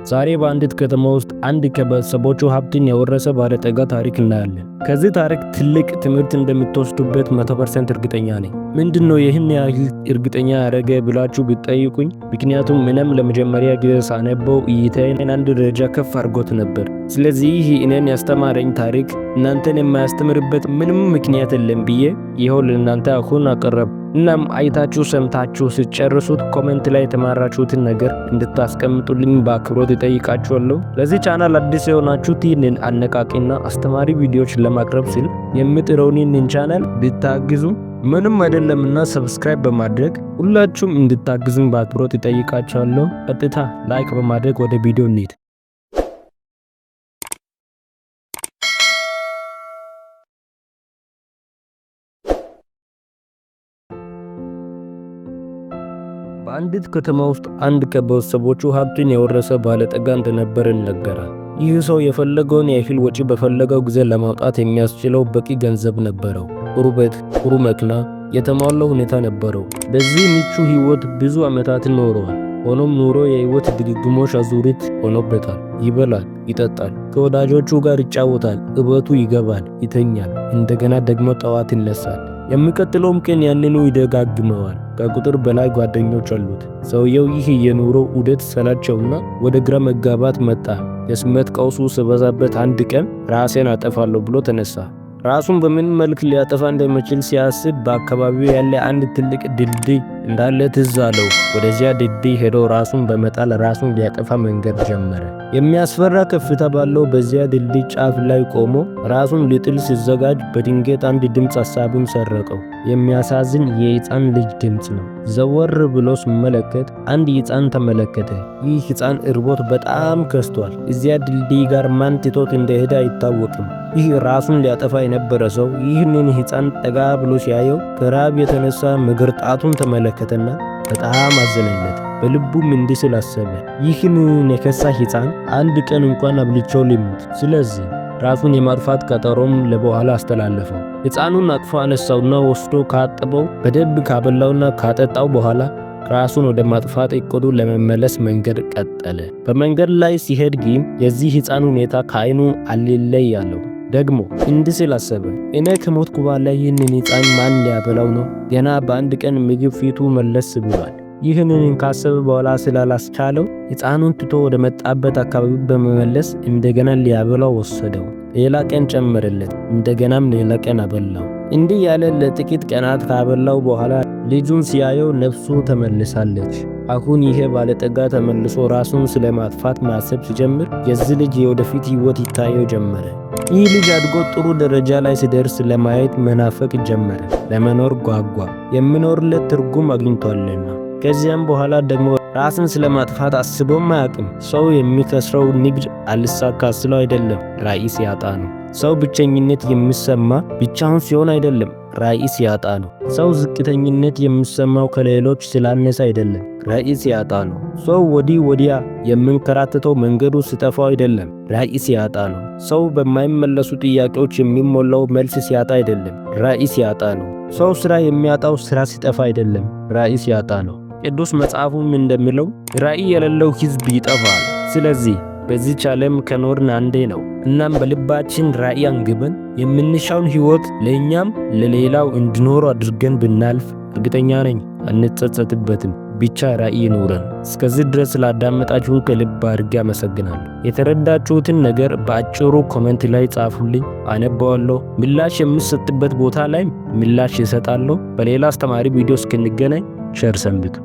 ዛሬ በአንዲት ከተማ ውስጥ አንድ ከቤተሰቦቹ ሀብትን የወረሰ ባለጠጋ ታሪክ እናያለን። ከዚህ ታሪክ ትልቅ ትምህርት እንደምትወስዱበት 100% እርግጠኛ ነኝ። ምንድነው ይህን ያህል እርግጠኛ ያደረገ ብላችሁ ብትጠይቁኝ፣ ምክንያቱም ምንም ለመጀመሪያ ጊዜ ሳነበው እይታዬን አንድ ደረጃ ከፍ አድርጎት ነበር። ስለዚህ ይህ እኔን ያስተማረኝ ታሪክ እናንተን የማያስተምርበት ምንም ምክንያት የለም ብዬ ይኸው ለእናንተ አሁን አቀረብ። እናም አይታችሁ ሰምታችሁ ሲጨርሱት ኮሜንት ላይ የተማራችሁትን ነገር እንድታስቀምጡልኝ በአክብሮት እጠይቃችኋለሁ። ለዚህ ቻናል አዲስ የሆናችሁት ይህንን አነቃቂና አስተማሪ ቪዲዮዎች ለማቅረብ ሲል የምጥረውን ይህንን ቻናል ብታግዙ ምንም አይደለምና ሰብስክራይብ በማድረግ ሁላችሁም እንድታግዙኝ በአክብሮት እጠይቃችኋለሁ። ቀጥታ ላይክ በማድረግ ወደ ቪዲዮ እንሂድ። በአንዲት ከተማ ውስጥ አንድ ከቤተሰቦቹ ሀብትን የወረሰ ባለጠጋ እንደነበር ይነገራል። ይህ ሰው የፈለገውን ያህል ወጪ በፈለገው ጊዜ ለማውጣት የሚያስችለው በቂ ገንዘብ ነበረው። ጥሩ ቤት፣ ጥሩ መኪና፣ የተሟላ ሁኔታ ነበረው። በዚህ ምቹ ህይወት ብዙ ዓመታትን ኖረዋል። ሆኖም ኑሮ የህይወት ድግግሞሽ አዙሪት ሆኖበታል። ይበላል፣ ይጠጣል፣ ከወዳጆቹ ጋር ይጫወታል፣ እበቱ ይገባል፣ ይተኛል፣ እንደገና ደግሞ ጠዋት ይነሳል። የሚቀጥለውም ቀን ያንኑ ይደጋግመዋል። ከቁጥር በላይ ጓደኞች አሉት። ሰውየው ይህ የኑሮ ዑደት ሰላቸውና ወደ ግራ መጋባት መጣ። የስሜት ቀውሱ ሲበዛበት አንድ ቀን ራሴን አጠፋለሁ ብሎ ተነሳ። ራሱን በምን መልክ ሊያጠፋ እንደሚችል ሲያስብ በአካባቢው ያለ አንድ ትልቅ ድልድይ እንዳለ ትዝ አለው። ወደዚያ ድልድይ ሄዶ ራሱን በመጣል ራሱን ሊያጠፋ መንገድ ጀመረ። የሚያስፈራ ከፍታ ባለው በዚያ ድልድይ ጫፍ ላይ ቆሞ ራሱን ሊጥል ሲዘጋጅ በድንገት አንድ ድምፅ ሐሳቡን ሰረቀው። የሚያሳዝን የሕፃን ልጅ ድምፅ ነው። ዘወር ብሎ ሲመለከት አንድ ሕፃን ተመለከተ። ይህ ሕፃን እርቦት በጣም ከስቷል። እዚያ ድልድይ ጋር ማን ትቶት እንደሄደ አይታወቅም። ይህ ራሱን ሊያጠፋ የነበረ ሰው ይህንን ሕፃን ጠጋ ብሎ ሲያየው ከራብ የተነሳ መገርጣቱን ተመለከተና በጣም አዘነለት። በልቡም እንዲህ ሲል አሰበ፣ ይህን የከሳ ሕፃን አንድ ቀን እንኳን አብልቼው ሊሞት። ስለዚህ ራሱን የማጥፋት ቀጠሮም ለበኋላ አስተላለፈው። ሕፃኑን አቅፎ አነሳውና ወስዶ ካጠበው በደንብ ካበላውና ካጠጣው በኋላ ራሱን ወደ ማጥፋት እቅዱ ለመመለስ መንገድ ቀጠለ። በመንገድ ላይ ሲሄድ ግን የዚህ ሕፃን ሁኔታ ከዓይኑ አልለይ ያለው። ደግሞ እንዲህ ሲል አሰበ፣ እኔ ከሞትኩ በኋላ ይህንን ሕፃን ማን ሊያበላው ነው? ገና በአንድ ቀን ምግብ ፊቱ መለስ ብሏል። ይህንን ካሰበ በኋላ ስላላስቻለው ሕፃኑን ትቶ ወደ መጣበት አካባቢ በመመለስ እንደገና ሊያበላው ወሰደው። ሌላ ቀን ጨመረለት፣ እንደገናም ሌላ ቀን አበላው። እንዲህ ያለ ለጥቂት ቀናት ካበላው በኋላ ልጁን ሲያየው ነፍሱ ተመልሳለች። አሁን ይሄ ባለጠጋ ተመልሶ ራሱን ስለማጥፋት ማሰብ ሲጀምር የዚህ ልጅ የወደፊት ህይወት ይታየው ጀመረ። ይህ ልጅ አድጎ ጥሩ ደረጃ ላይ ሲደርስ ለማየት መናፈቅ ጀመረ። ለመኖር ጓጓ፣ የሚኖርለት ትርጉም አግኝቷልና። ከዚያም በኋላ ደግሞ ራስን ስለማጥፋት አስቦም አያውቅም። ሰው የሚከስረው ንግድ አልሳካ ስለው አይደለም፣ ራዕይ ሲያጣ ነው። ሰው ብቸኝነት የሚሰማ ብቻውን ሲሆን አይደለም፣ ራዕይ ሲያጣ ነው። ሰው ዝቅተኝነት የሚሰማው ከሌሎች ስላነሰ አይደለም፣ ራዕይ ሲያጣ ነው። ሰው ወዲህ ወዲያ የሚንከራተተው መንገዱ ሲጠፋው አይደለም፣ ራዕይ ሲያጣ ነው። ሰው በማይመለሱ ጥያቄዎች የሚሞላው መልስ ሲያጣ አይደለም፣ ራዕይ ሲያጣ ነው። ሰው ስራ የሚያጣው ስራ ሲጠፋ አይደለም፣ ራዕይ ሲያጣ ነው። ቅዱስ መጽሐፉም እንደሚለው ራዕይ የሌለው ሕዝብ ይጠፋል። ስለዚህ በዚህች ዓለም ከኖርን አንዴ ነው። እናም በልባችን ራዕይ አንግበን የምንሻውን ሕይወት ለእኛም ለሌላው እንዲኖሩ አድርገን ብናልፍ እርግጠኛ ነኝ አንጸጸትበትም። ብቻ ራዕይ ኑረን። እስከዚህ ድረስ ስላዳመጣችሁ ከልብ አድርጌ አመሰግናለሁ። የተረዳችሁትን ነገር በአጭሩ ኮሜንት ላይ ጻፉልኝ፣ አነባዋለሁ። ምላሽ የምሰጥበት ቦታ ላይ ምላሽ ይሰጣለሁ። በሌላ አስተማሪ ቪዲዮ እስክንገናኝ ቸር ሰንብቱ።